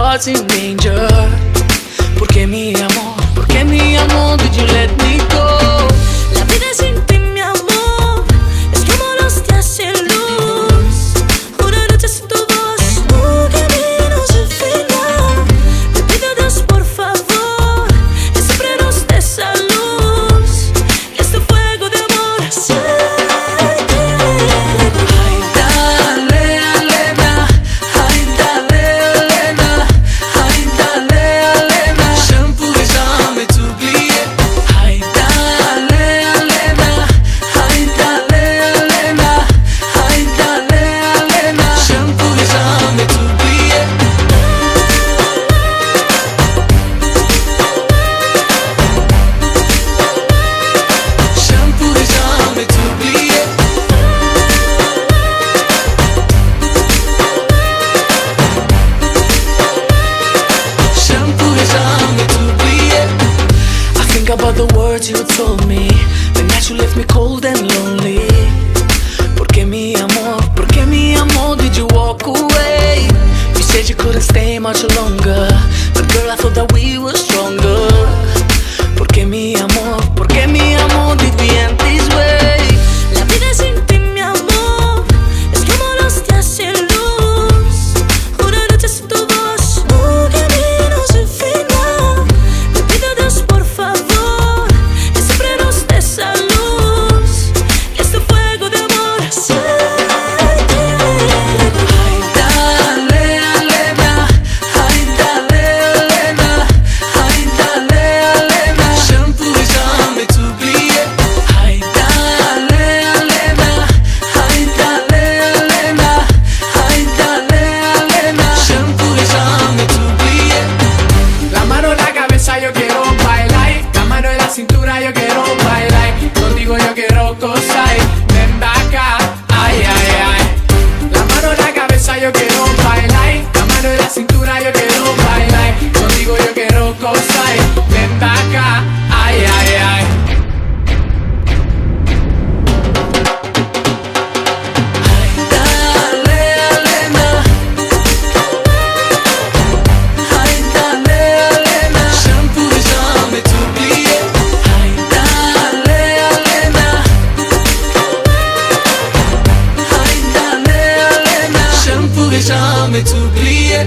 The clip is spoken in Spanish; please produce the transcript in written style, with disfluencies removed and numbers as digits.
heart's in danger. ¿Por qué mi amor, did you let me go? La vida sin ti, mi amor, es como los días sin luz. Una noche sin tu voz, un camino sin final. Te pido a Dios, por favor, que siempre nos dé esa luz, que este fuego de amor se Ay, dale, Elena. Ay, dale, Elena. Ay, dale, Elena. Shampoo et jamais t'oublier. Ay, dale, Elena. Ay, dale, Elena. Ay, dale, Elena. Shampoo et jamais t'oublier. Shampoo et jamais t'oublier. Shampoo et jamais t'oublier. I think about the words you told me, the night you left me cold and lonely. ¿Por qué mi amor, did you walk away? You said you couldn't stay much longer, but girl, I thought that we were stronger. ¿Por qué mi amor, did we end this way? La vida sin ti, mi amor, es como los días sin luz. Una noche sin tu voz, un camino sin final. Te pido a Dios, por favor, que siempre nos dé esa luz, que este fuego de amor se Ay, dale, Elena. Ay, dale, Elena. Ay, dale, Elena. Shampoo et jamais t'oublier. Ay, dale, Elena. Ay, dale, Elena. Ay, dale, Elena. Shampoo et jamais t'oublier. La mano en la cabeza yo quiero bailar, la mano en la cintura yo quiero bailar, contigo yo quiero gozar, ven acá, ay, ay, ay. La mano en la cabeza yo quiero bailar, la mano en la cintura yo quiero bailar, contigo yo quiero gozar, ven acá, ay, ay, ay. Dale, Elena. Ay, dale, Elena. Shampoo et jamais t'oublier. Ay, dale, Elena. Ay, dale, Elena. Shampoo et jamais t'oublier.